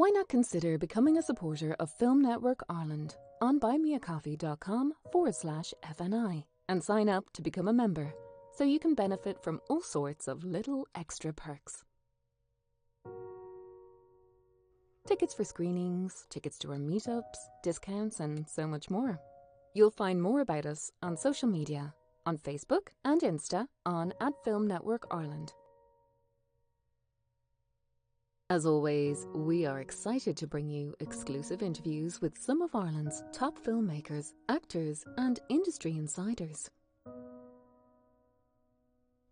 why not consider becoming a supporter of Film Network Ireland on buymeacoffee.com/FNI and sign up to become a member so you can benefit from all sorts of little extra perks. Tickets for screenings, tickets to our meetups, discounts, and so much more. You'll find more about us on social media, on Facebook and Insta on @FilmNetworkIreland. As always, we are excited to bring you exclusive interviews with some of Ireland's top filmmakers, actors, and industry insiders.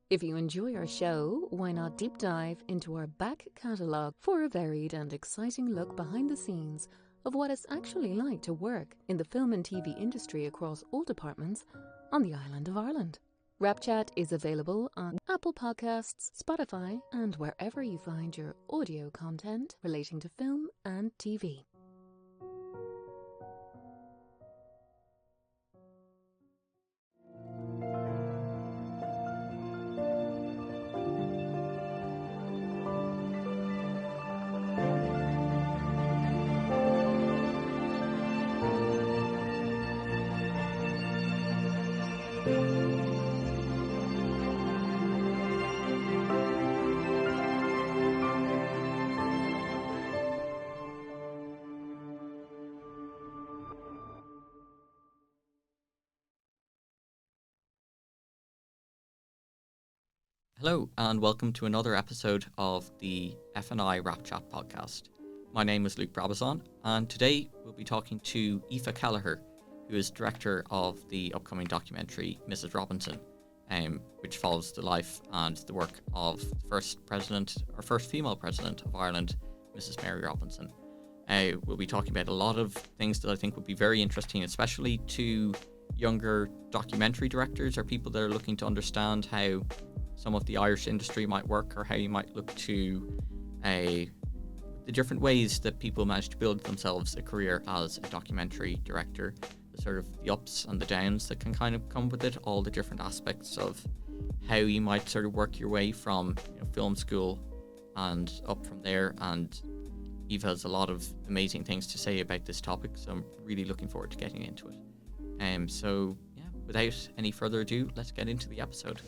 If you enjoy our show, why not deep dive into our back catalogue for a varied and exciting look behind the scenes of what it's actually like to work in the film and TV industry across all departments on the island of Ireland. Wrapchat is available on Apple Podcasts, Spotify, and wherever you find your audio content relating to film and TV. Hello and welcome to another episode of the FNI Wrapchat podcast. My name is Luke Brabazon and today we'll be talking to Aoife Kelleher, who is director of the upcoming documentary Mrs. Robinson, which follows the life and the work of the first female president of Ireland, Mrs. Mary Robinson. We'll be talking about a lot of things that I think would be very interesting, especially to younger documentary directors or people that are looking to understand how some of the Irish industry might work, or how you might look to the different ways that people manage to build themselves a career as a documentary director, the sort of the ups and the downs that can kind of come with it, all the different aspects of how you might sort of work your way from film school and up from there. And Eve has a lot of amazing things to say about this topic, so I'm really looking forward to getting into it. So yeah, without any further ado, let's get into the episode.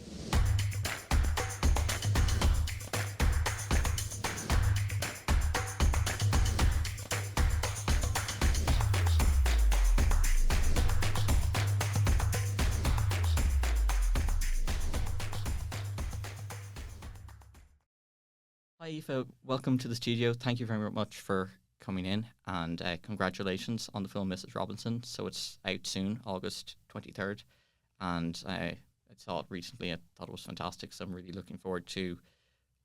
Hi Aoife, welcome to the studio. Thank you very much for coming in, and congratulations on the film Mrs. Robinson. So it's out soon, August 23rd, and I saw it recently. I thought it was fantastic, so I'm really looking forward to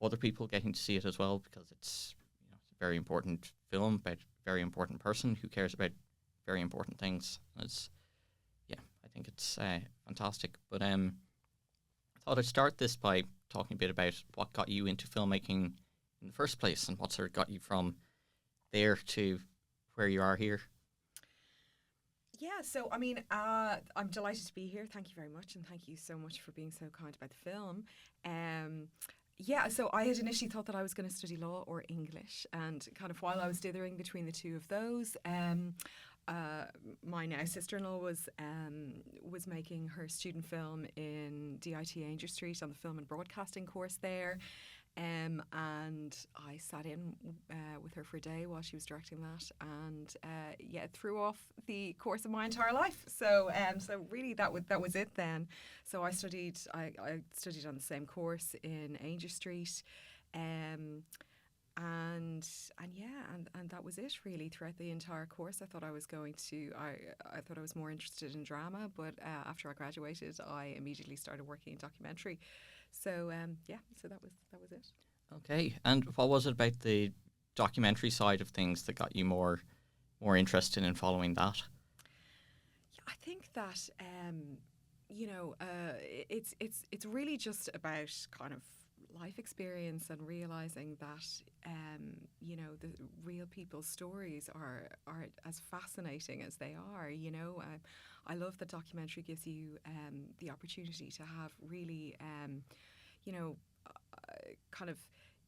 other people getting to see it as well, because it's a very important film about a very important person who cares about very important things. I think it's fantastic. But I thought I'd start this by talking a bit about what got you into filmmaking in the first place, and what sort of got you from there to where you are here. Yeah, so I mean, I'm delighted to be here. Thank you very much, and thank you so much for being so kind about the film. So I had initially thought that I was going to study law or English, and kind of while I was dithering between the two of those, my now sister-in-law was making her student film in DIT Ainger Street on the film and broadcasting course there. And I sat in with her for a day while she was directing that, and it threw off the course of my entire life. So really that was it then. So I studied on the same course in Ainger Street, and that was it really throughout the entire course. I thought I was more interested in drama, but after I graduated, I immediately started working in documentary. So so that was it. Okay, and what was it about the documentary side of things that got you more interested in following that? I think that it's really just about kind of life experience and realizing that the real people's stories are as fascinating as they are. I love that documentary gives you the opportunity to have really kind of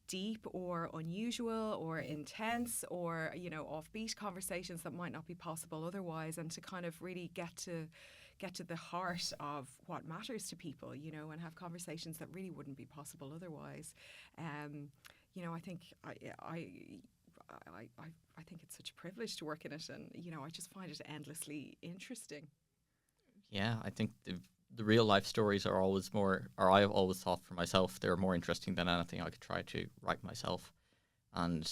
deep or unusual or intense or, you know, offbeat conversations that might not be possible otherwise, and to kind of really get to the heart of what matters to people, you know, and have conversations that really wouldn't be possible otherwise. You know, I think I think it's such a privilege to work in it, and, you know, I just find it endlessly interesting. Yeah, I think the real life stories are always more, or I've always thought for myself, they're more interesting than anything I could try to write myself. And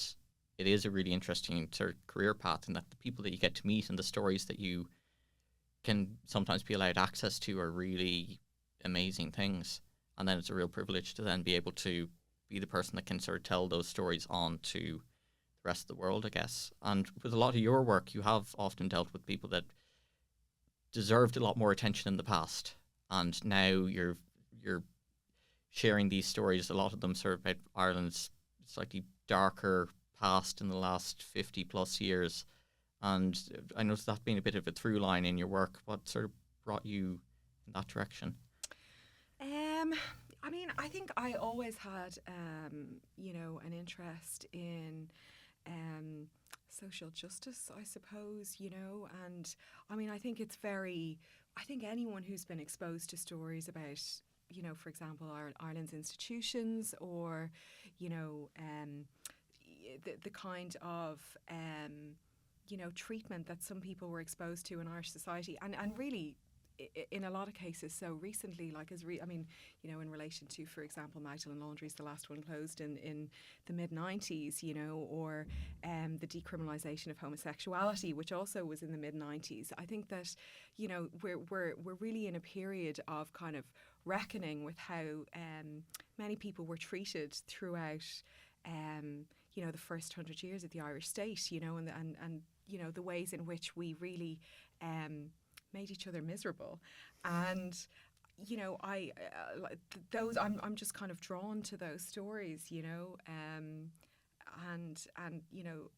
it is a really interesting sort of career path, in that the people that you get to meet and the stories that you can sometimes be allowed access to are really amazing things. And then it's a real privilege to then be able to be the person that can sort of tell those stories on to the rest of the world, I guess. And with a lot of your work, you have often dealt with people that deserved a lot more attention in the past, and now you're sharing these stories, a lot of them sort of about Ireland's slightly darker past in the last 50 plus years. And I noticed that being a bit of a through line in your work. What sort of brought you in that direction? I mean, I think I always had, you know, an interest in social justice, I suppose, you know. And I mean, I think anyone who's been exposed to stories about, you know, for example, Ireland's institutions, or, you know, the kind of, you know, treatment that some people were exposed to in Irish society, and really, in a lot of cases so recently, like I mean, you know, in relation to, for example, Magdalene Laundries, the last one closed in the mid-90s, you know, or the decriminalisation of homosexuality, which also was in the mid-90s. I think that, you know, we're really in a period of kind of reckoning with how many people were treated throughout, you know, the first 100 years of the Irish state, you know, and you know, the ways in which we really made each other miserable. And, you know, I'm just kind of drawn to those stories, you know, and you know,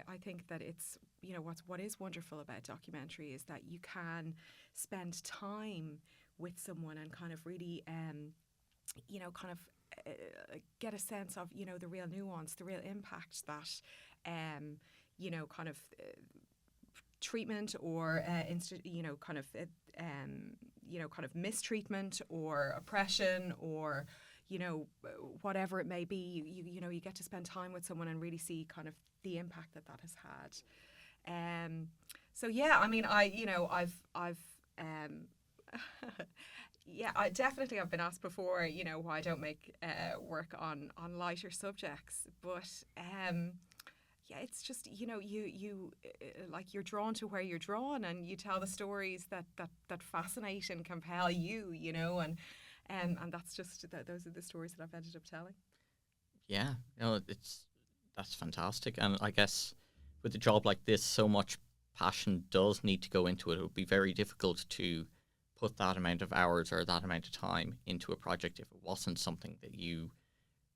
I think that it's, you know, what is wonderful about documentary is that you can spend time with someone and kind of really, you know, kind of get a sense of, you know, the real nuance, the real impact that, you know, kind of treatment or you know, kind of you know, kind of mistreatment or oppression, or, you know, whatever it may be, you know, you get to spend time with someone and really see kind of the impact that has had. So yeah, I mean, I've yeah, I've been asked before, you know, why I don't make work on lighter subjects, but yeah, it's just, you know, you like, you're drawn to where you're drawn, and you tell the stories that fascinate and compel you, you know, and that's just those are the stories that I've ended up telling. Yeah, you know, that's fantastic. And I guess with a job like this, so much passion does need to go into it. It would be very difficult to put that amount of hours or that amount of time into a project if it wasn't something that you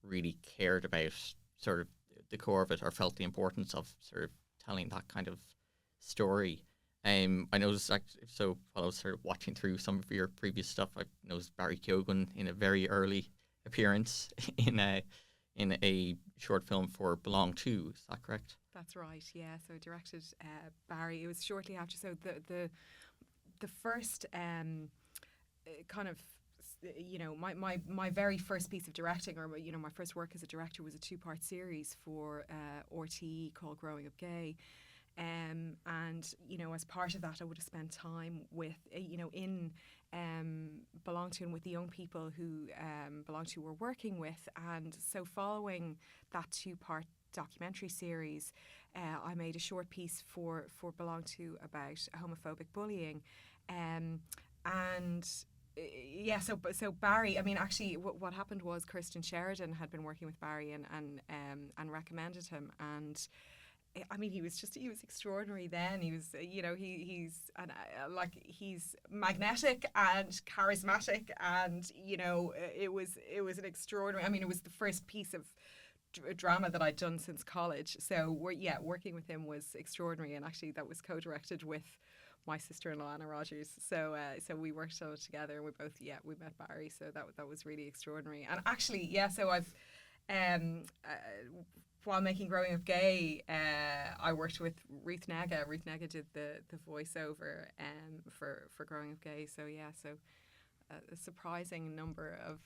really cared about, sort of the core of it, or felt the importance of sort of telling that kind of story. I noticed, so while I was sort of watching through some of your previous stuff, I noticed Barry Keoghan in a very early appearance in a short film for Belong To. Is that correct? That's right. Yeah. So I directed Barry. It was shortly after. So the first kind of, you know, my very first piece of directing, or, you know, my first work as a director, was a 2-part series for RTE called Growing Up Gay. And, you know, as part of that, I would have spent time with, you know, in Belong To, and with the young people who Belong To were working with. And so following that 2-part documentary series, I made a short piece for Belong To about homophobic bullying. And yeah, so Barry, I mean, actually, what happened was Kirsten Sheridan had been working with Barry and recommended him, and I mean, he was extraordinary then. He was, you know, he's magnetic and charismatic, and, you know, it was an extraordinary. I mean, it was the first piece of drama that I'd done since college. So working with him was extraordinary, and actually that was co-directed with my sister-in-law Anna Rogers. So we worked on it together, and we met Barry. So that was really extraordinary. And actually, yeah. So I've while making Growing Up Gay, I worked with Ruth Nega. Ruth Nega did the voiceover for Growing Up Gay. So yeah, a surprising number of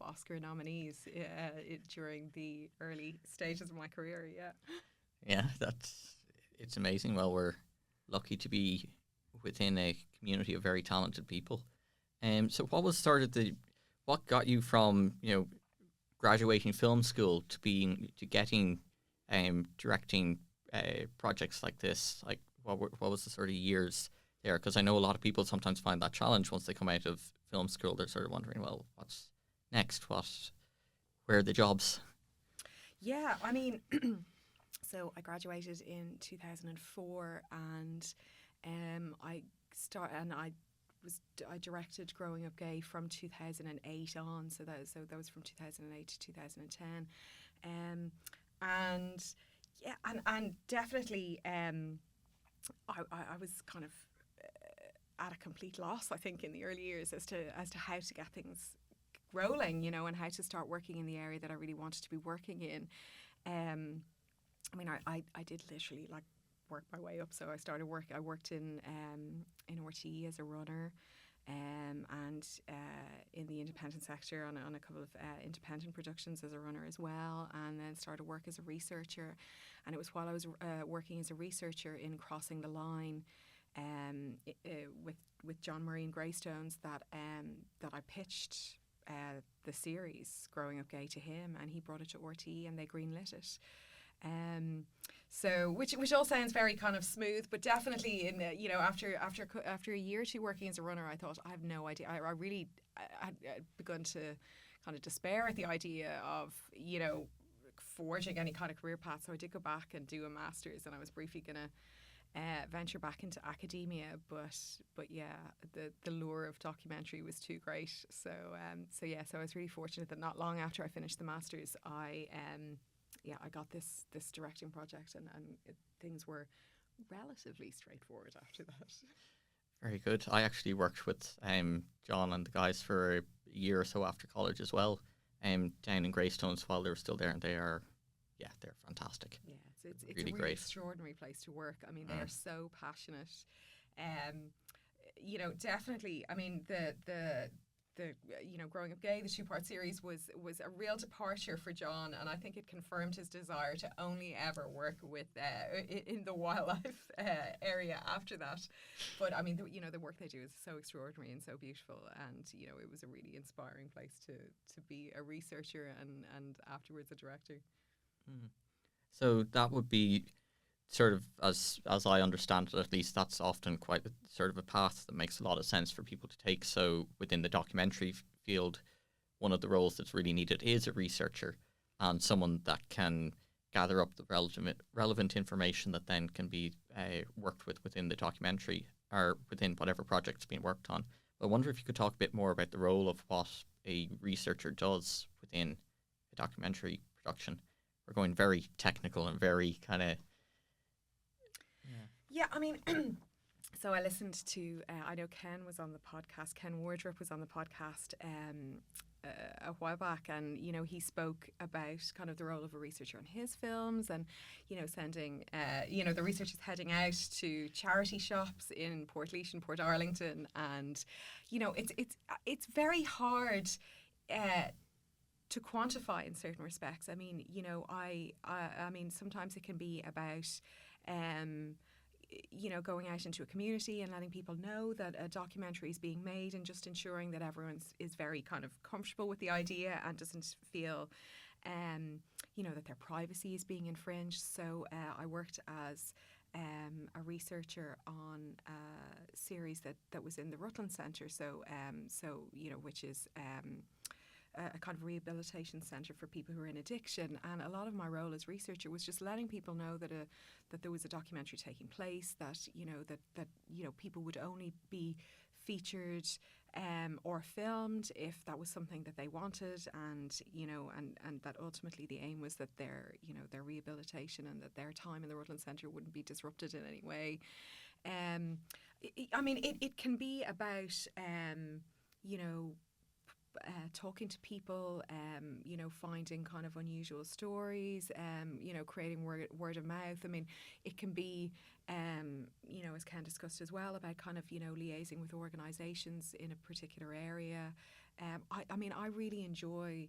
Oscar nominees during the early stages of my career. Yeah. Yeah, it's amazing. Well, we're lucky to be within a community of very talented people. So what got you from, graduating film school to getting directing projects like this? Like, what was the sort of years there? Because I know a lot of people sometimes find that challenge once they come out of film school. They're sort of wondering, well, what's next? Where are the jobs? Yeah, I mean, so I graduated in 2004, and I directed Growing Up Gay from 2008 on. So that was from 2008 to 2010, and yeah, and definitely, I was kind of at a complete loss, I think, in the early years as to how to get things rolling, and how to start working in the area that I really wanted to be working in. I mean, I did literally like work my way up. So I worked in RTE as a runner, and in the independent sector on a couple of independent productions as a runner as well, and then started work as a researcher. And it was while I was working as a researcher in Crossing the Line, with John Murray and Greystones, that I pitched the series Growing Up Gay to him, and he brought it to RTE and they greenlit it. So which all sounds very kind of smooth, but definitely in after a year or two working as a runner, I thought, I have no idea. I really had begun to kind of despair at the idea of forging any kind of career path. So I did go back and do a master's, and I was briefly gonna venture back into academia, but yeah, the lure of documentary was too great. So I was really fortunate that not long after I finished the masters, I got this directing project, and things were relatively straightforward after that. Very good. I actually worked with John and the guys for a year or so after college as well, down in Greystones while they were still there, and they're fantastic. Yeah, it's really a really great. extraordinary place to work. I mean, they are so passionate. Definitely. I mean, the Growing Up Gay, the 2-part series was a real departure for John, and I think it confirmed his desire to only ever work with in the wildlife area after that. But I mean, the work they do is so extraordinary and so beautiful, and it was a really inspiring place to be a researcher and afterwards a director. Mm. So that would be sort of, as I understand it, at least, that's often quite a, sort of a path that makes a lot of sense for people to take. So within the documentary field, one of the roles that's really needed is a researcher, and someone that can gather up the relevant information that then can be worked with within the documentary or within whatever project's being worked on. I wonder if you could talk a bit more about the role of what a researcher does within a documentary production. We're going very technical and very kind of... Yeah, I mean, so I listened to, I know Ken was on the podcast, Ken Wardrop was on the podcast a while back, and, he spoke about kind of the role of a researcher on his films, and, sending, the researchers heading out to charity shops in Portlaoise and Port Arlington, and, it's very hard to quantify in certain respects. I mean, I mean, sometimes it can be about... going out into a community and letting people know that a documentary is being made, and just ensuring that everyone is very kind of comfortable with the idea and doesn't feel, that their privacy is being infringed. So I worked as a researcher on a series that was in the Rutland Centre, which is a kind of rehabilitation centre for people who are in addiction. And a lot of my role as researcher was just letting people know that there was a documentary taking place, that people would only be featured or filmed if that was something that they wanted, and and that ultimately the aim was that their rehabilitation and that their time in the Rutland Centre wouldn't be disrupted in any way. I mean, it can be about talking to people, finding kind of unusual stories, creating word of mouth. I mean, it can be, as Ken discussed as well, about kind of, liaising with organisations in a particular area. I really enjoy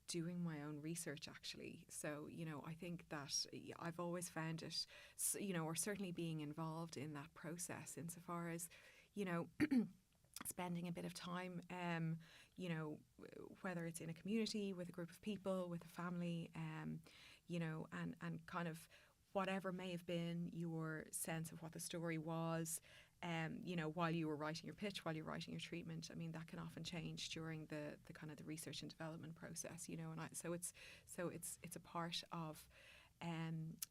doing my own research, actually. So, I think that I've always found it, or certainly being involved in that process insofar as, spending a bit of time, whether it's in a community, with a group of people, with a family, and kind of whatever may have been your sense of what the story was, while you were writing your pitch, while you're writing your treatment. I mean, that can often change during the kind of the research and development process, and so it's a part of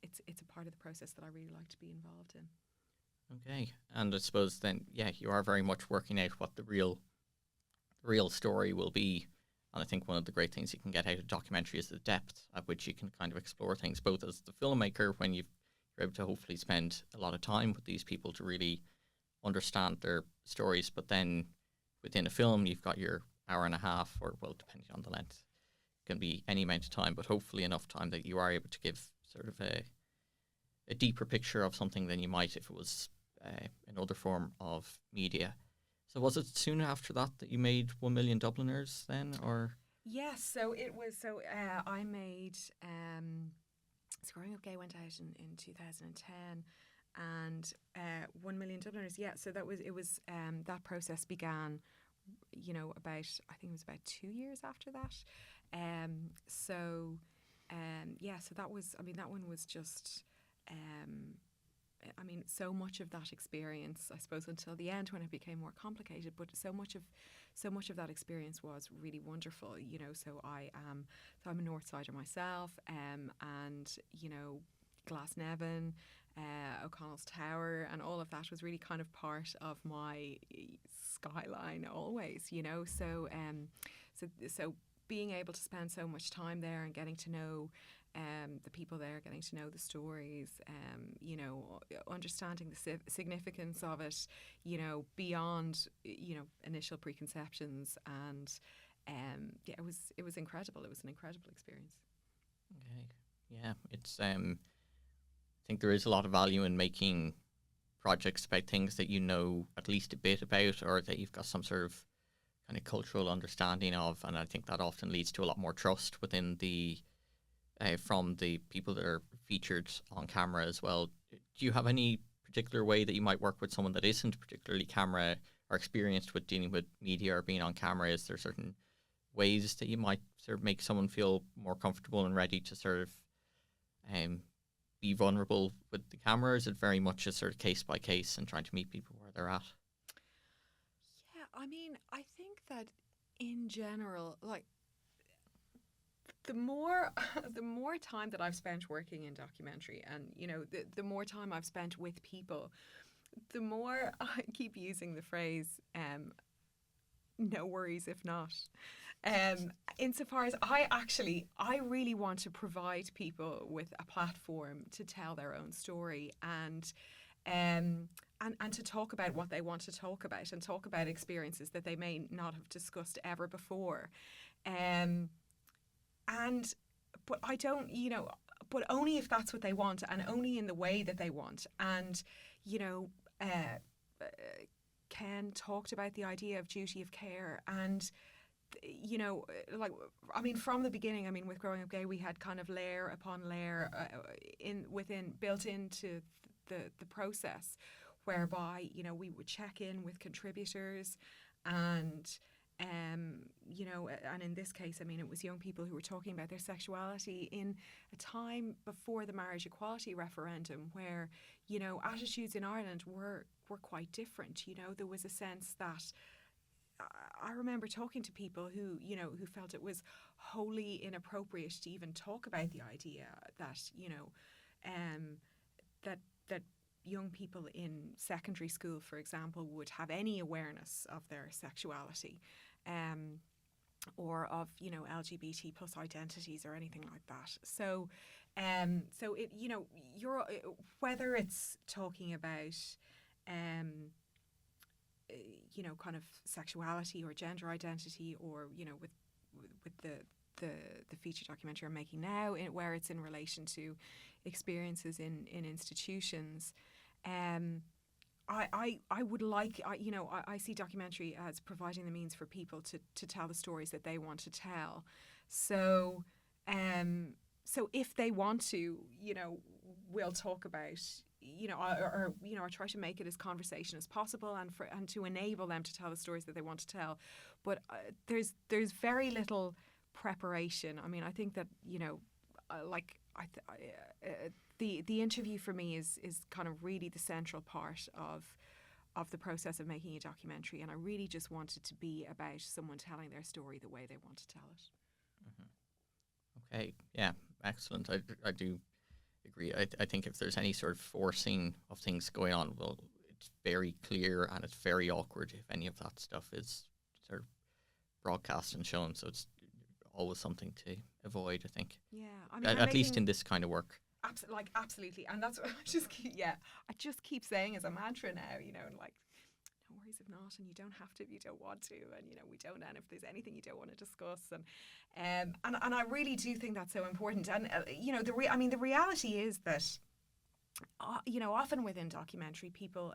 it's a part of the process that I really like to be involved in. Okay, and I suppose then, you are very much working out what the real story will be. And I think one of the great things you can get out of documentary is the depth at which you can kind of explore things, both as the filmmaker, when you're able to hopefully spend a lot of time with these people to really understand their stories, but then within a film you've got your hour and a half, or, well, depending on the length, it can be any amount of time, but hopefully enough time that you are able to give sort of a deeper picture of something than you might if it was another form of media. So was it soon after that you made 1 Million Dubliners then, or? Yes, so it was. So I made Growing Up Gay went out in 2010, and 1 Million Dubliners. Yeah, so it was that process began, about, I think it was about 2 years after that. So that was. I mean, that one was just. So much of that experience, I suppose, until the end when it became more complicated, but so much of that experience was really wonderful, So I'm a North Sider myself, and Glasnevin, O'Connell's Tower, and all of that was really kind of part of my skyline always, So being able to spend so much time there and getting to know the people there, getting to know the stories, understanding the significance of it, beyond, initial preconceptions, and it was incredible. It was an incredible experience. Okay, yeah, it's I think there is a lot of value in making projects about things that you know at least a bit about, or that you've got some sort of kind of cultural understanding of, and I think that often leads to a lot more trust within the from the people that are featured on camera as well. Do you have any particular way that you might work with someone that isn't particularly camera or experienced with dealing with media or being on camera? Is there certain ways that you might sort of make someone feel more comfortable and ready to sort of be vulnerable with the camera? Is it very much a sort of case by case and trying to meet people where they're at? Yeah, I think that in general, like, the more time that I've spent working in documentary, and the more time I've spent with people, the more I keep using the phrase no worries if not, insofar as I really want to provide people with a platform to tell their own story, and to talk about what they want to talk about, and talk about experiences that they may not have discussed ever before. But I don't, but only if that's what they want, and only in the way that they want. And, Ken talked about the idea of duty of care, and, from the beginning, with Growing Up Gay, we had kind of layer upon layer built into the process, whereby, we would check in with contributors, and and in this case, it was young people who were talking about their sexuality in a time before the marriage equality referendum, where, attitudes in Ireland were quite different. There was a sense that I remember talking to people who felt it was wholly inappropriate to even talk about the idea that, that young people in secondary school, for example, would have any awareness of their sexuality, or of LGBT plus identities or anything like that. So it you're whether it's talking about kind of sexuality or gender identity, or with the feature documentary I'm making now, where it's in relation to experiences in institutions. I would like, I see documentary as providing the means for people to tell the stories that they want to tell. So if they want to, we'll talk about, or try to make it as conversation as possible, and to enable them to tell the stories that they want to tell. But there's very little preparation. I mean, I think that, the interview for me is kind of really the central part of the process of making a documentary, and I really just want it to be about someone telling their story the way they want to tell it. Okay, yeah, excellent. I do agree. I think if there's any sort of forcing of things going on, well, it's very clear and it's very awkward if any of that stuff is sort of broadcast and shown. So it's always something to avoid, I think. Yeah, I mean, at least in this kind of work. Absolutely, and that's what I just keep saying as a mantra now. No worries if not, and you don't have to if you don't want to, and we don't. And if there's anything you don't want to discuss, and I really do think that's so important. And the reality is that often within documentary, people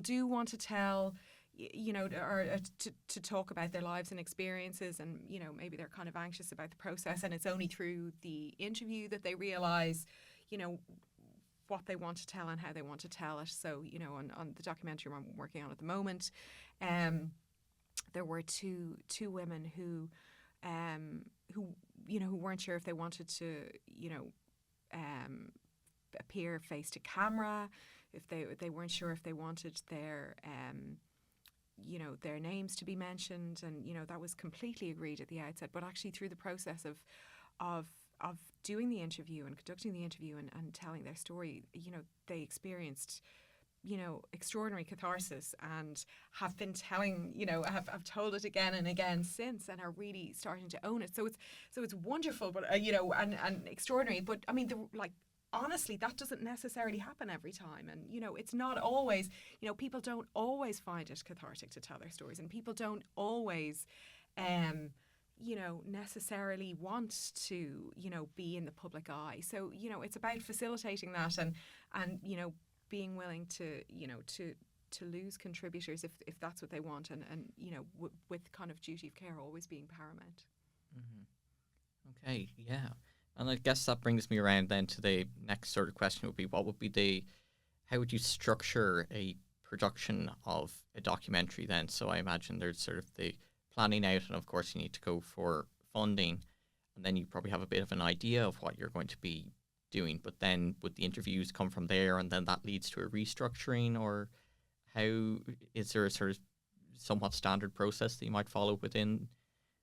do want to tell, or to talk about their lives and experiences, and maybe they're kind of anxious about the process, and it's only through the interview that they realise what they want to tell and how they want to tell it. So on the documentary I'm working on at the moment, there were two women who weren't sure if they wanted to appear face to camera, if they weren't sure if they wanted their names to be mentioned, and that was completely agreed at the outset. But actually, through the process of doing the interview and conducting the interview and telling their story, they experienced extraordinary catharsis, and have been telling, have told it again and again since, and are really starting to own it. So it's wonderful, but and extraordinary. But I mean, honestly, that doesn't necessarily happen every time. And, it's not always, people don't always find it cathartic to tell their stories, and people don't always, necessarily want to, be in the public eye. So, it's about facilitating that and being willing to, to lose contributors if that's what they want, and with kind of duty of care always being paramount. Mm-hmm. Okay, yeah. And I guess that brings me around then to the next sort of question would be, how would you structure a production of a documentary then? So I imagine there's sort of the planning out, and of course you need to go for funding, and then you probably have a bit of an idea of what you're going to be doing, but then would the interviews come from there, and then that leads to a restructuring, or how is there a sort of somewhat standard process that you might follow within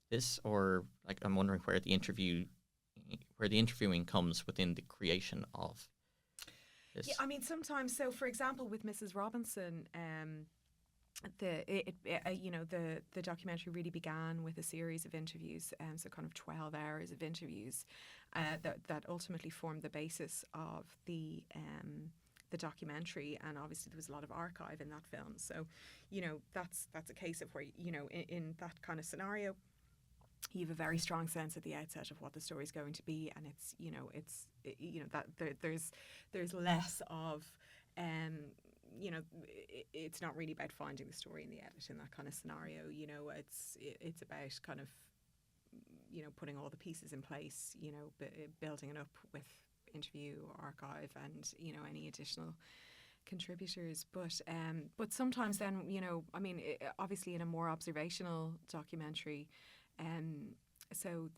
this? Or I'm wondering where the interviewing comes within the creation of this. Yeah, I mean, sometimes. So, for example, with Mrs. Robinson, the documentary really began with a series of interviews, so kind of 12 hours of interviews, that ultimately formed the basis of the documentary. And obviously there was a lot of archive in that film. So, that's a case of where, in that kind of scenario, you have a very strong sense at the outset of what the story is going to be, and that there's less of, it's not really about finding the story in the edit in that kind of scenario. It's about kind of, putting all the pieces in place, building it up with interview, archive, and any additional contributors. But sometimes then, obviously in a more observational documentary. So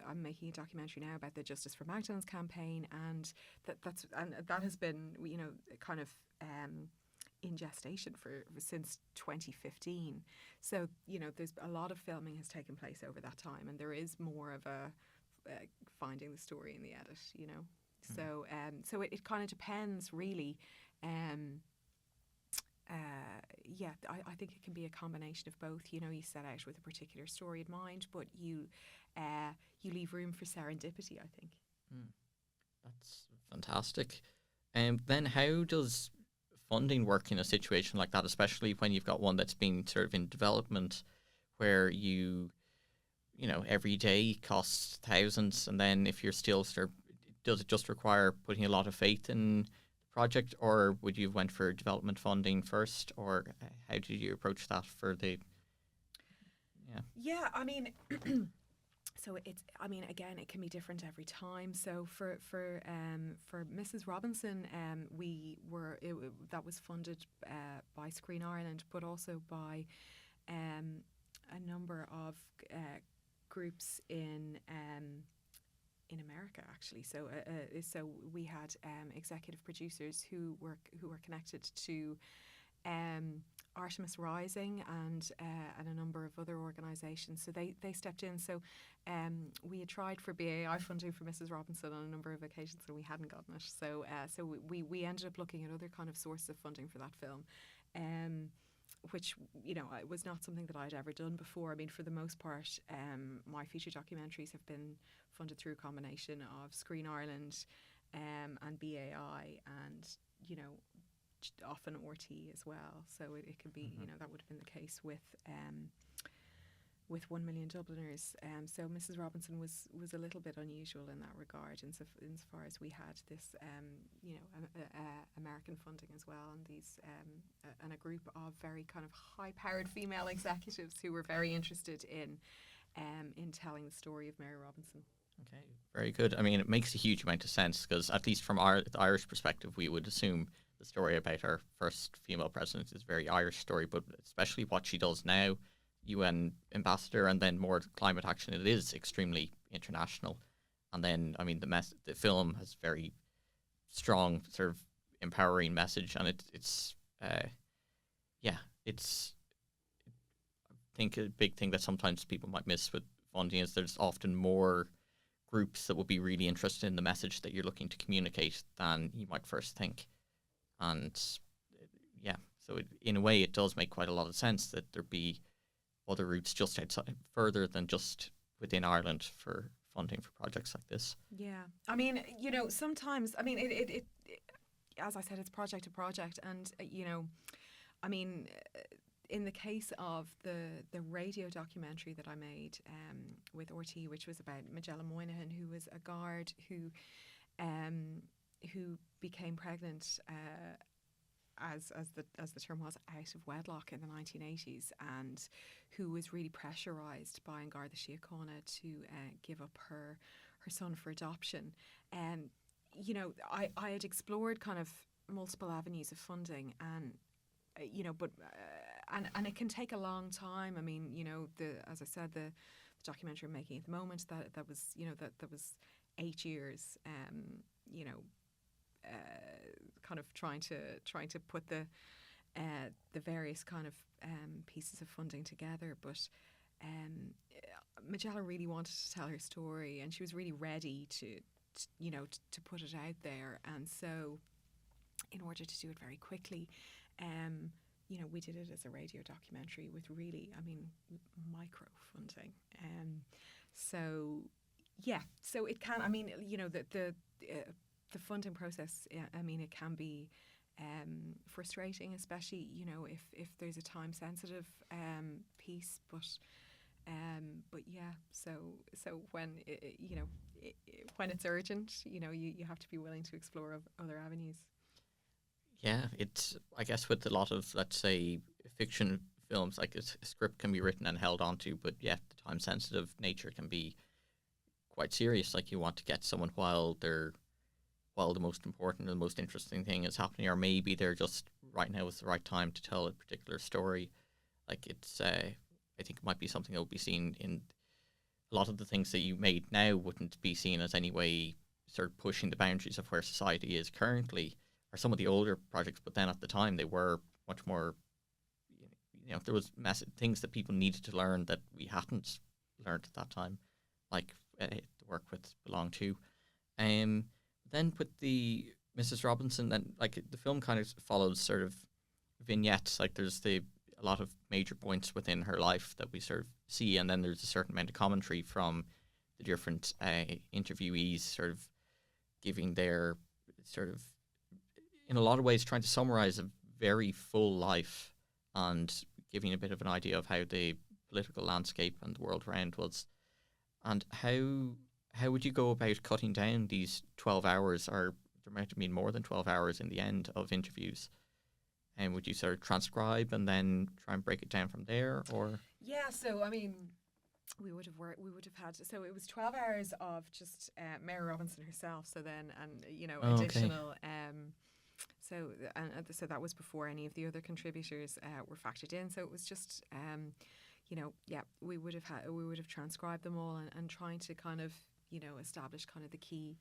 I'm making a documentary now about the Justice for Magdalene's campaign, and that has been kind of in gestation since 2015. So there's a lot of filming has taken place over that time, and there is more of a finding the story in the edit. Mm-hmm. So it kind of depends really. I think it can be a combination of both. You set out with a particular story in mind, but you leave room for serendipity, I think. That's fantastic. Then how does funding work in a situation like that, especially when you've got one that's been sort of in development, where every day costs thousands, and then if you're still sort of, does it just require putting a lot of faith in the project, or would you have went for development funding first, or how did you approach that for the? Yeah, I mean. So again, it can be different every time. So for Mrs. Robinson, that was funded by Screen Ireland, but also by a number of groups in America, actually. So we had executive producers who were connected to Artemis Rising and a number of other organisations. So they stepped in. So we had tried for BAI funding for Mrs. Robinson on a number of occasions, and we hadn't gotten it. So we ended up looking at other kind of sources of funding for that film, which it was not something that I'd ever done before. I mean, for the most part, my feature documentaries have been funded through a combination of Screen Ireland and BAI, and often RT as well. So it can be, that would have been the case with 1 Million Dubliners. So Mrs. Robinson was a little bit unusual in that regard, insofar as we had this, American funding as well, and these and a group of very kind of high-powered female executives who were very interested in telling the story of Mary Robinson. Okay, very good. I mean, it makes a huge amount of sense, because at least from the Irish perspective, we would assume the story about our first female president is a very Irish story, but especially what she does now, UN ambassador, and then more climate action, it is extremely international. And then, I mean, the film has very strong sort of empowering message, and it's I think a big thing that sometimes people might miss with funding is there's often more groups that will be really interested in the message that you're looking to communicate than you might first think. And so in a way, it does make quite a lot of sense that there be other routes just outside, further than just within Ireland, for funding for projects like this. Yeah, I mean, sometimes, I mean, it as I said, it's project to project, and I mean, in the case of the radio documentary that I made with RT, which was about Magella Moynihan, who was a guard who became pregnant as the term was, out of wedlock in the 1980s, and who was really pressurised by Garda Síochána to give up her son for adoption. And I had explored kind of multiple avenues of funding, and but it can take a long time. I mean, as I said, the documentary I'm making at the moment, that was 8 years. Kind of trying to put the various kind of pieces of funding together, but Magella really wanted to tell her story, and she was really ready to put it out there. And so, in order to do it very quickly, we did it as a radio documentary with really, I mean, micro funding. So it can, I mean, the funding process, I mean, it can be frustrating, especially if there's a time sensitive piece. But yeah, so when when it's urgent, you have to be willing to explore other avenues. Yeah, it's, I guess, with a lot of, let's say, fiction films, like a script can be written and held onto, but yeah, the time sensitive nature can be quite serious. Like, you want to get someone while the most important and the most interesting thing is happening, or maybe they're just right now is the right time to tell a particular story. Like, it's I think it might be something that will be seen in a lot of the things that you made now wouldn't be seen as any way sort of pushing the boundaries of where society is currently, or some of the older projects, but then at the time they were much more, there was massive things that people needed to learn that we hadn't learned at that time, like the work with Belong To. Then with the Mrs. Robinson, then like the film kind of follows sort of vignettes, like there's a lot of major points within her life that we sort of see, and then there's a certain amount of commentary from the different interviewees, sort of giving their sort of, in a lot of ways, trying to summarize a very full life and giving a bit of an idea of how the political landscape and the world around was. And how would you go about cutting down these 12 hours, or there might have been more than 12 hours in the end of interviews? And would you sort of transcribe and then try and break it down from there, or? Yeah, so I mean, we would have had, so it was 12 hours of just Mary Robinson herself. So then, and Okay. additional. So that was before any of the other contributors were factored in. So it was just, we would have transcribed them all and trying to kind of, establish kind of the key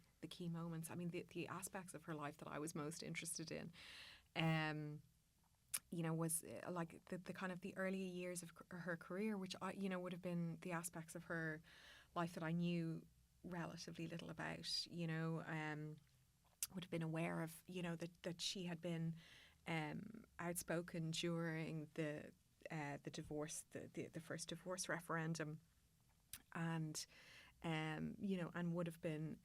moments. I mean, the aspects of her life that I was most interested in, was like the kind of the early years of her career, which I, would have been the aspects of her life that I knew relatively little about. Would have been aware of, that she had been outspoken during the divorce, the first divorce referendum, and and would have been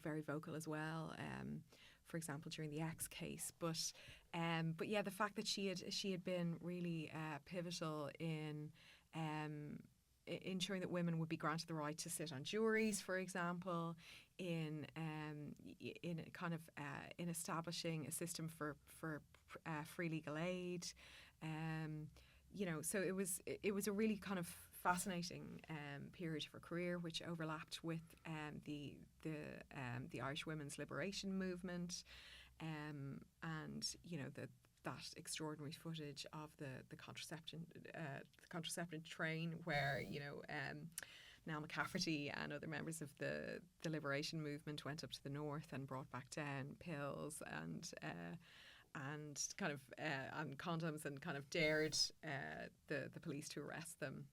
very vocal as well. For example, during the X case, but yeah, the fact that she had been really pivotal in ensuring that women would be granted the right to sit on juries, for example, in kind of in establishing a system for free legal aid. So it was a really kind of fascinating period of her career, which overlapped with the Irish women's liberation movement, and that extraordinary footage of the contraception train, where Nell McCafferty and other members of the liberation movement went up to the north and brought back down pills and kind of and condoms, and kind of dared the police to arrest them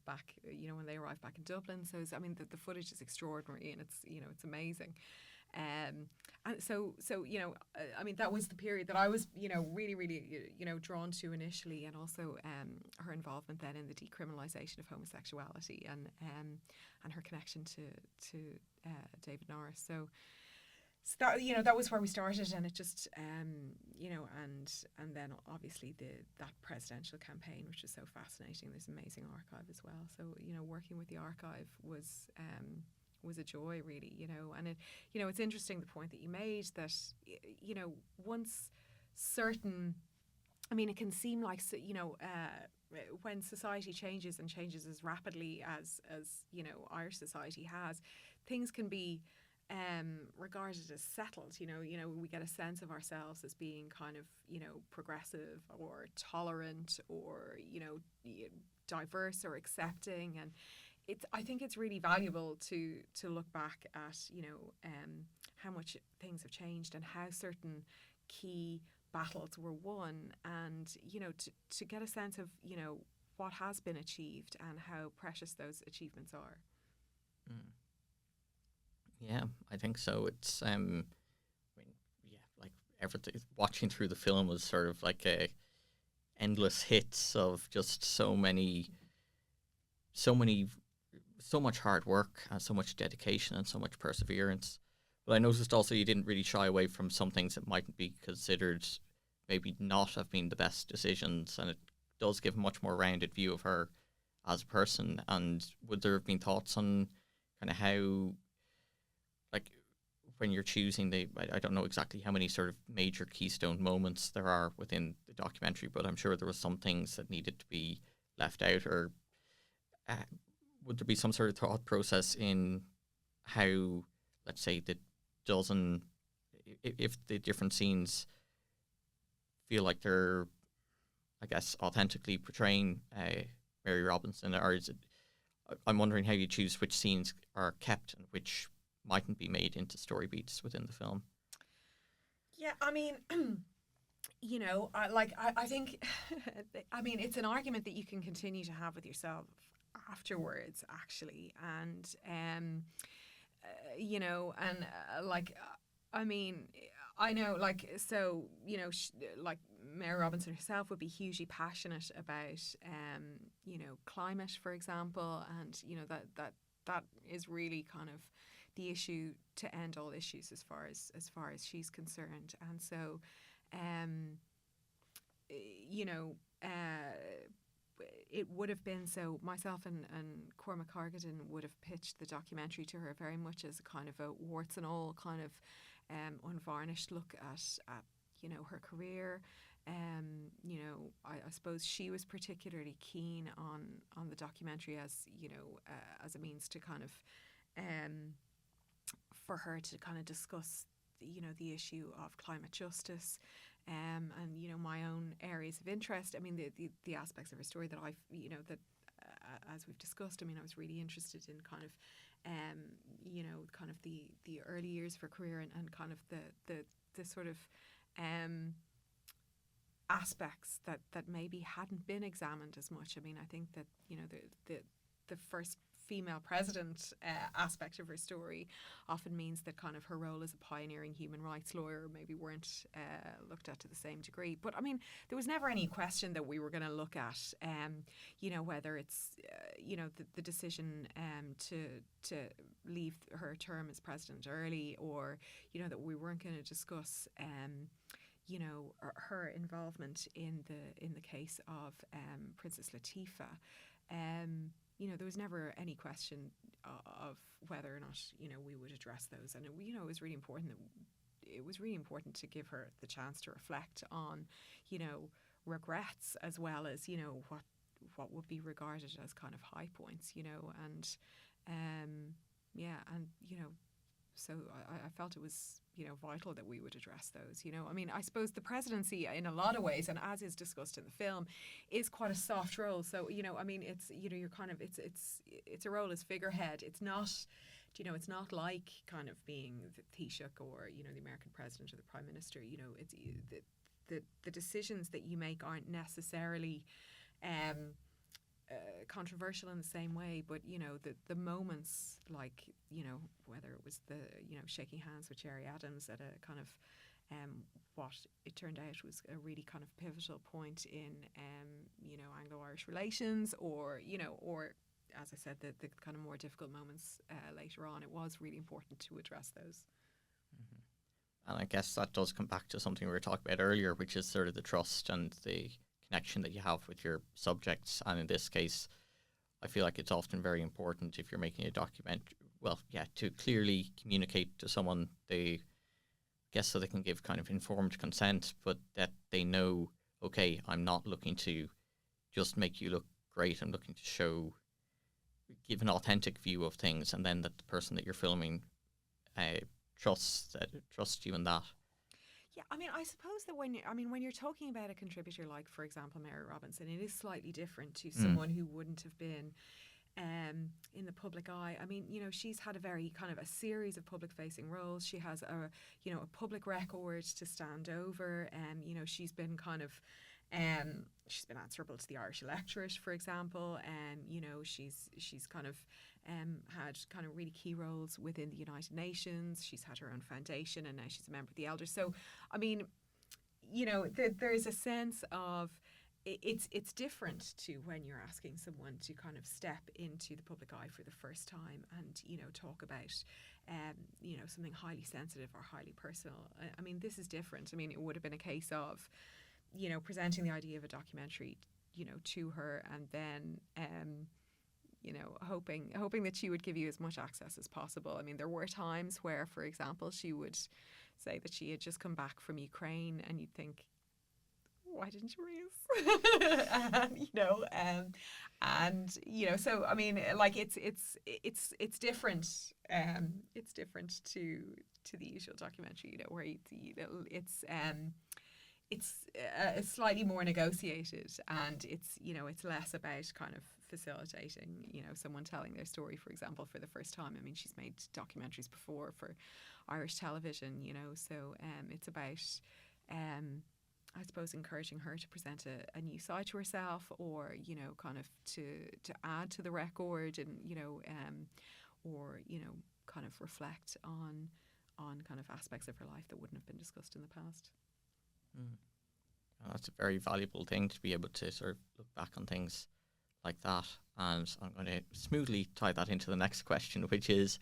back when they arrived back in Dublin. So the footage is extraordinary, and it's amazing. And so that was the period that I was really drawn to initially, and also her involvement then in the decriminalisation of homosexuality, and her connection to David Norris. So that that was where we started, and it just and then obviously that presidential campaign, which was so fascinating. There's an amazing archive as well. So working with the archive was a joy, really. And it's interesting, the point that you made, that once certain, I mean, it can seem like when society changes, and changes as rapidly as Irish society has, things can be regarded as settled. We get a sense of ourselves as being kind of progressive or tolerant, or diverse or accepting, and I think it's really valuable to look back at how much things have changed, and how certain key battles were won, and to get a sense of what has been achieved and how precious those achievements are. Yeah, I think so. It's like everything. Watching through the film was sort of like a endless hits of just so much hard work, and so much dedication, and so much perseverance. But I noticed also you didn't really shy away from some things that mightn't be considered maybe not have been the best decisions, and it does give a much more rounded view of her as a person. And would there have been thoughts on kind of how, like, when you're choosing I don't know exactly how many sort of major keystone moments there are within the documentary, but I'm sure there were some things that needed to be left out, or would there be some sort of thought process in how, let's say, if the different scenes feel like they're, I guess, authentically portraying Mary Robinson, or is it? I'm wondering how you choose which scenes are kept and which mightn't be made into story beats within the film. Yeah, I mean, I think, I mean, it's an argument that you can continue to have with yourself afterwards, actually, and I mean, I know, like, so like Mary Robinson herself would be hugely passionate about climate, for example, and that is really kind of the issue to end all issues as far as she's concerned. And so you know, it would have been, so myself and Cormac Hargadon would have pitched the documentary to her very much as a kind of a warts and all kind of unvarnished look at you know, her career. You know, I suppose she was particularly keen on the documentary as, you know, as a means to kind of for her to kind of discuss, you know, the issue of climate justice, and, you know, my own areas of interest. I mean, the aspects of her story that I've, you know, that as we've discussed, I mean, I was really interested in kind of, you know, kind of the early years of her career, and kind of the sort of aspects that maybe hadn't been examined as much. I mean, I think that, you know, the first female president aspect of her story often means that kind of her role as a pioneering human rights lawyer maybe weren't looked at to the same degree. But I mean, there was never any question that we were going to look at, you know, whether it's, you know, the decision to leave her term as president early, or, you know, that we weren't going to discuss, you know, her involvement in the case of Princess Latifah. You know, there was never any question of whether or not, you know, we would address those. And, you know, it was really important to give her the chance to reflect on, you know, regrets, as well as, you know, what would be regarded as kind of high points, you know, and, yeah, and, you know, so I felt it was, you know, vital that we would address those. You know, I mean, I suppose the presidency, in a lot of ways, and as is discussed in the film, is quite a soft role. So, you know, I mean, it's, you know, you're kind of, it's a role as figurehead. It's not, you know, it's not like kind of being the Taoiseach or, you know, the American president or the prime minister. You know, it's the decisions that you make aren't necessarily controversial in the same way, but, you know, the moments, like, you know, whether it was the, you know, shaking hands with Gerry Adams at a kind of what it turned out was a really kind of pivotal point in you know, Anglo-Irish relations, or, you know, or, as I said, the kind of more difficult moments later on, it was really important to address those. Mm-hmm. And I guess that does come back to something we were talking about earlier, which is sort of the trust and the connection that you have with your subjects. And in this case, I feel like it's often very important, if you're making a documentary, well, yeah, to clearly communicate to someone, they guess, so they can give kind of informed consent, but that they know, okay, I'm not looking to just make you look great, I'm looking to give an authentic view of things, and then that the person that you're filming trusts you in that. Yeah, I mean, I suppose that when you're talking about a contributor like, for example, Mary Robinson, it is slightly different to someone who wouldn't have been in the public eye. I mean, you know, she's had a very kind of a series of public-facing roles. She has a, you know, a public record to stand over. You know, she's been kind of she's been answerable to the Irish electorate, for example. You know, she's kind of had kind of really key roles within the United Nations. She's had her own foundation, and now she's a member of the Elders. So, I mean, you know, there is a sense of it's different to when you're asking someone to kind of step into the public eye for the first time and, you know, talk about you know, something highly sensitive or highly personal. I mean, this is different. I mean, it would have been a case of, you know, presenting the idea of a documentary, you know, to her, and then you know, hoping that she would give you as much access as possible. I mean, there were times where, for example, she would say that she had just come back from Ukraine, and you'd think, why didn't you raise? You know, and, you know, so I mean, like, it's different. It's different to the usual documentary, you know, where it's slightly more negotiated, and it's, you know, it's less about kind of facilitating, you know, someone telling their story, for example, for the first time. I mean, she's made documentaries before for Irish television, you know, so it's about I suppose encouraging her to present a new side to herself, or, you know, kind of to add to the record, and, you know, or, you know, kind of reflect on kind of aspects of her life that wouldn't have been discussed in the past. Well, that's a very valuable thing, to be able to sort of look back on things like that. And I'm going to smoothly tie that into the next question, which is,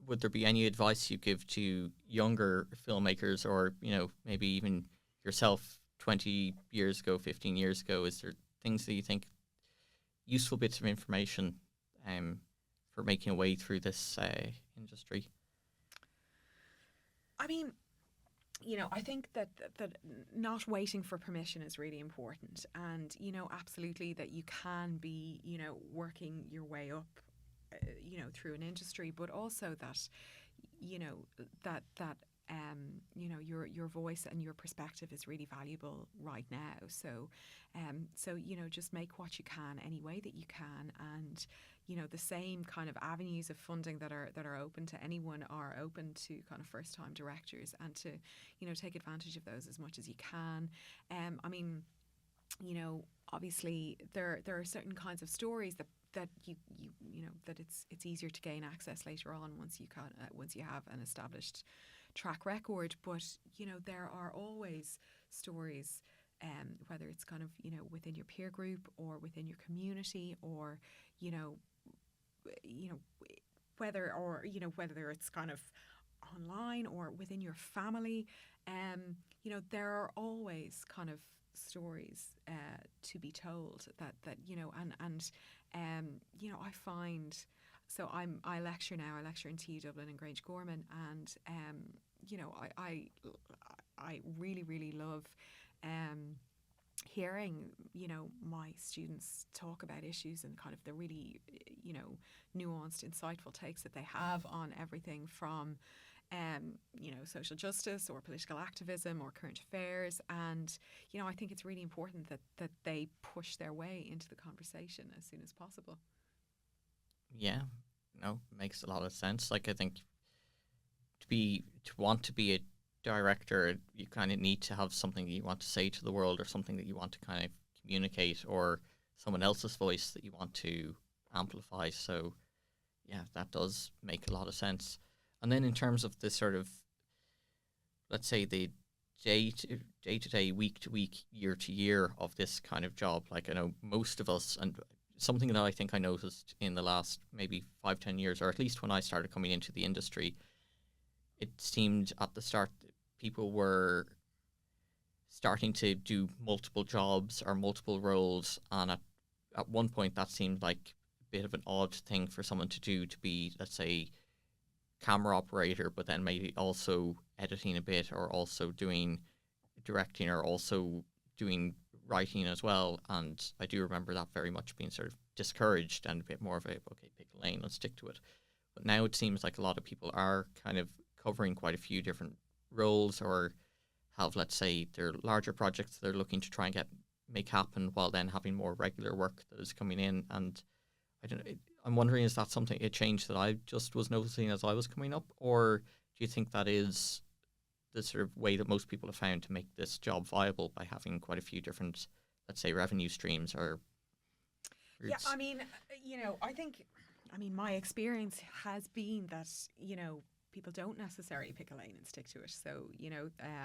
would there be any advice you give to younger filmmakers, or, you know, maybe even yourself 20 years ago, 15 years ago? Is there things that you think useful bits of information for making a way through this industry? I mean, I think that not waiting for permission is really important, and absolutely that you can be working your way up through an industry, but also that your voice and your perspective is really valuable right now. So just make what you can any way that you can, and the same kind of avenues of funding that are open to anyone are open to kind of first time directors, and to take advantage of those as much as you can. I mean, obviously there are certain kinds of stories that you that it's easier to gain access later on once you have an established track record, but there are always stories, whether it's kind of within your peer group or within your community, or whether it's kind of online or within your family, there are always kind of stories to be told that I find. So I lecture now. I lecture in TU Dublin and Grange Gorman, and I really, really love hearing my students talk about issues and kind of the really nuanced, insightful takes that they have on everything from social justice or political activism or current affairs. And I think it's really important that they push their way into the conversation as soon as possible. Yeah, makes a lot of sense. Like, I think to want to be a director, you kind of need to have something that you want to say to the world, or something that you want to kind of communicate, or someone else's voice that you want to amplify. So yeah, that does make a lot of sense. And then in terms of the sort of, let's say, the day-to-day, week-to-week, year-to-year of this kind of job, like, I know most of us, and something that I think I noticed in the last maybe 5-10 years, or at least when I started coming into the industry, it seemed at the start that people were starting to do multiple jobs or multiple roles, and at one point that seemed like a bit of an odd thing for someone to do, to be, let's say, camera operator, but then maybe also editing a bit, or also doing directing, or also doing writing as well. And I do remember that very much being sort of discouraged, and a bit more of a, okay, pick a lane, let's stick to it. But now it seems like a lot of people are kind of covering quite a few different roles, or have, let's say, their larger projects they're looking to try and make happen, while then having more regular work that is coming in. And I don't know, I'm wondering, is that something, a change that I just was noticing as I was coming up, or do you think that is the sort of way that most people have found to make this job viable, by having quite a few different, let's say, revenue streams or routes? Yeah, I mean, my experience has been that, people don't necessarily pick a lane and stick to it. So,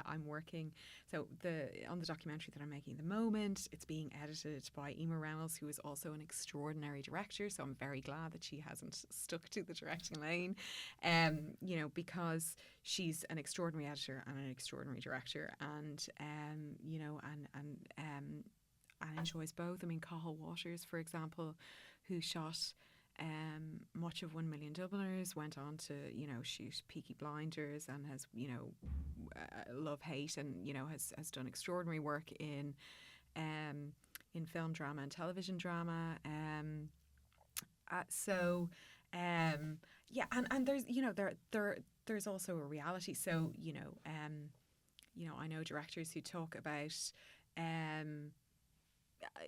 I'm working, on the documentary that I'm making at the moment, it's being edited by Emer Reynolds, who is also an extraordinary director. So I'm very glad that she hasn't stuck to the directing lane, because she's an extraordinary editor and an extraordinary director, and enjoys both. I mean, Cathal Waters, for example, who shot much of 1 Million Dubliners, went on to shoot Peaky Blinders, and has Love Hate, and has done extraordinary work in film drama and television drama. And there's also a reality. So I know directors who talk about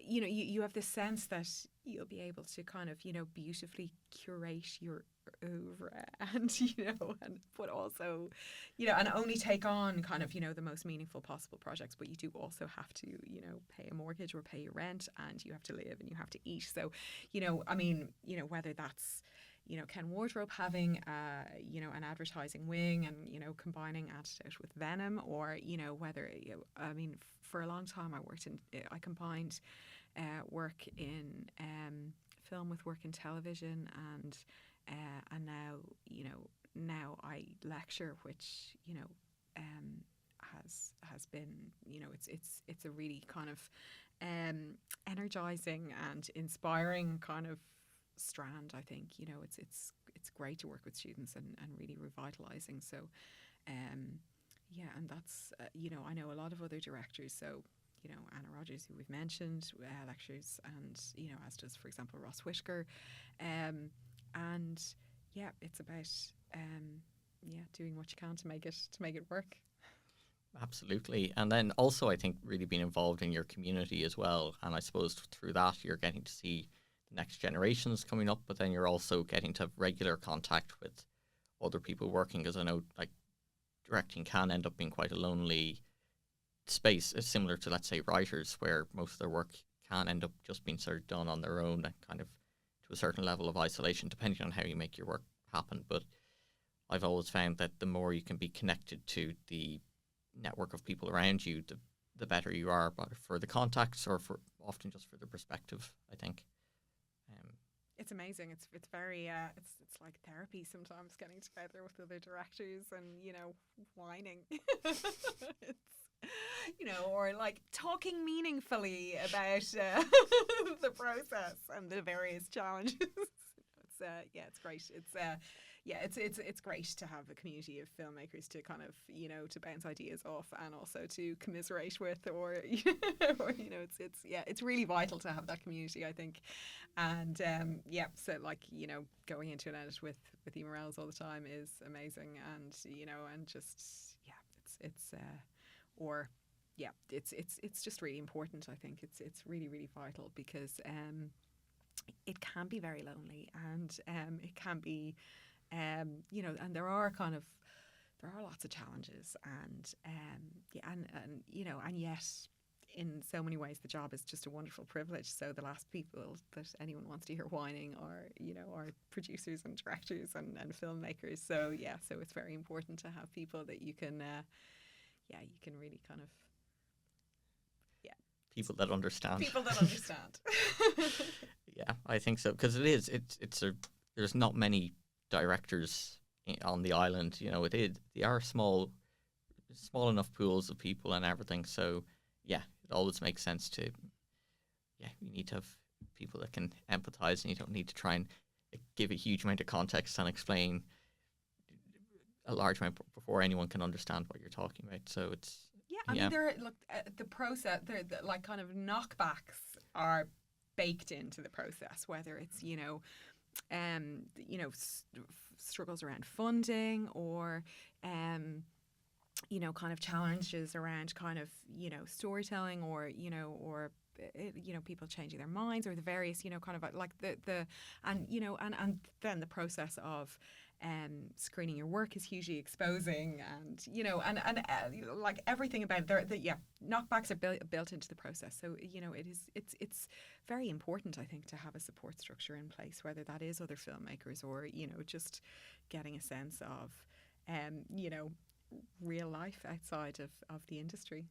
you have this sense that you'll be able to kind of, beautifully curate your oeuvre, and, but also, and only take on kind of, the most meaningful possible projects. But you do also have to, pay a mortgage or pay your rent, and you have to live and you have to eat. So, whether that's, Ken Wardrobe having, an advertising wing, and, combining Antidote with Venom, or, whether, for a long time I combined work in film with work in television, and now I lecture, which, has has been, it's a really kind of energizing and inspiring kind of strand. I think it's great to work with students and really revitalizing. So and that's I know a lot of other directors. So Anna Rogers, who we've mentioned, lectures, and as does, for example, Ross Whitaker, and it's about doing what you can to make it work. Absolutely. And then also, I think, really being involved in your community as well. And I suppose through that, you're getting to see the next generations coming up, but then you're also getting to have regular contact with other people working, because I know, like, directing can end up being quite a lonely space. It's similar to, let's say, writers, where most of their work can end up just being sort of done on their own and kind of to a certain level of isolation, depending on how you make your work happen. But I've always found that the more you can be connected to the network of people around you, the better you are, but for the contacts or for often just for the perspective, I think. It's amazing. It's very it's like therapy sometimes, getting together with other directors and whining. It's or like talking meaningfully about the process and the various challenges. It's great. It's great to have a community of filmmakers to kind of to bounce ideas off and also to commiserate with, or it's really vital to have that community, I think. And so like going into an edit with Emer Morales all the time is amazing, and and just it's just really important. I think it's really, really vital, because it can be very lonely, and it can be and there are lots of challenges, and and yet in so many ways the job is just a wonderful privilege. So the last people that anyone wants to hear whining are producers and directors and filmmakers. So so it's very important to have people that you can you can really kind of people that understand. Yeah, I think so, because there's not many directors on the island. They are small enough pools of people and everything. So it always makes sense to you need to have people that can empathize, and you don't need to try and give a huge amount of context and explain a large amount before anyone can understand what you're talking about. So it's I mean, the process, the like kind of knockbacks are baked into the process, whether it's struggles around funding, or kind of challenges around kind of storytelling, or people changing their minds, or the various kind of like and then the process of screening your work is hugely exposing, and like everything about it. Knockbacks are built into the process. So it's very important, I think, to have a support structure in place, whether that is other filmmakers or just getting a sense of real life outside of the industry.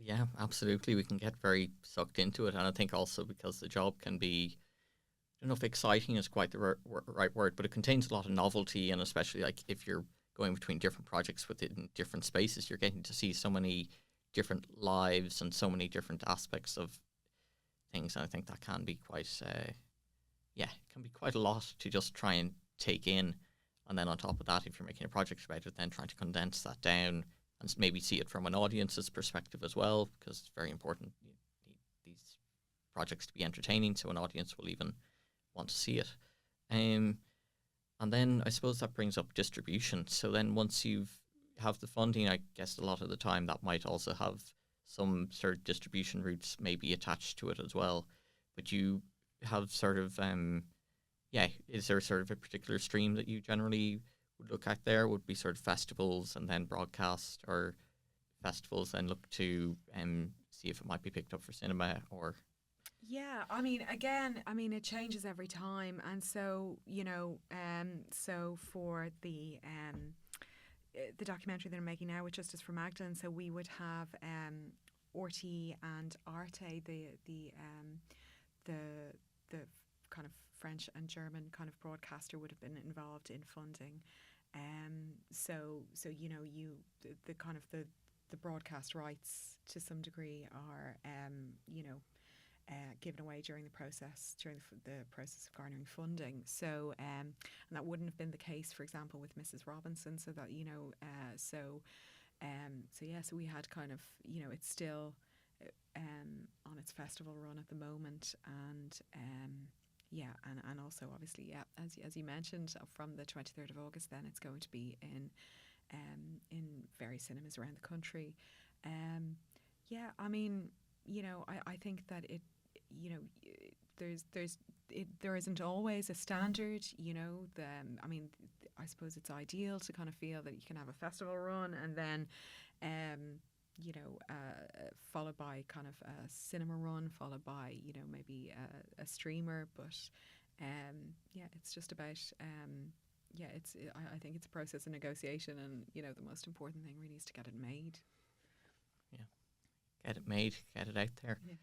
Yeah, absolutely. We can get very sucked into it, and I think also because the job can be, I don't know if exciting is quite the right word, but it contains a lot of novelty, and especially like if you're going between different projects within different spaces, you're getting to see so many different lives and so many different aspects of things, and I think that can be quite, it can be quite a lot to just try and take in, and then on top of that, if you're making a project about it, then trying to condense that down and maybe see it from an audience's perspective as well, because it's very important. You need these projects to be entertaining, so an audience will even want to see it. And then I suppose that brings up distribution. So then once you have the funding, I guess a lot of the time that might also have some sort of distribution routes maybe attached to it as well. But you have sort of, is there sort of a particular stream that you generally would look at there? Would be sort of festivals and then broadcast, or festivals then look to see if it might be picked up for cinema, or... Yeah, I mean, again, it changes every time, and so so for the documentary that I'm making now, with Justice for Magdalene, so we would have Orti and Arte, the kind of French and German kind of broadcaster, would have been involved in funding. So the kind of the the broadcast rights to some degree are, given away during the process of garnering funding. So, and that wouldn't have been the case, for example, with Mrs. Robinson. So that so we had kind of, it's still on its festival run at the moment, and and also obviously, as you mentioned, from the 23rd of August, then it's going to be in various cinemas around the country. I mean, I think that there isn't always a standard. I suppose it's ideal to kind of feel that you can have a festival run and then followed by kind of a cinema run, followed by, maybe a streamer. But it's just about, I think it's a process of negotiation, and, the most important thing really is to get it made. Yeah, get it made, get it out there. Yeah.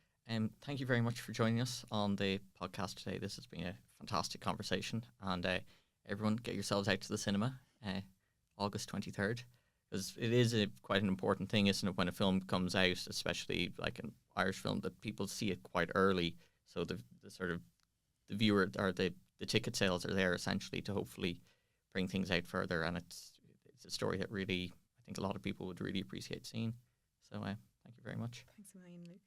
Thank you very much for joining us on the podcast today. This has been a fantastic conversation, and everyone get yourselves out to the cinema August 23rd. Because it is quite an important thing, isn't it, when a film comes out, especially like an Irish film, that people see it quite early. So the sort of the viewer or the ticket sales are there essentially to hopefully bring things out further. And it's a story that really, I think a lot of people would really appreciate seeing. So thank you very much. Thanks a million, Luke.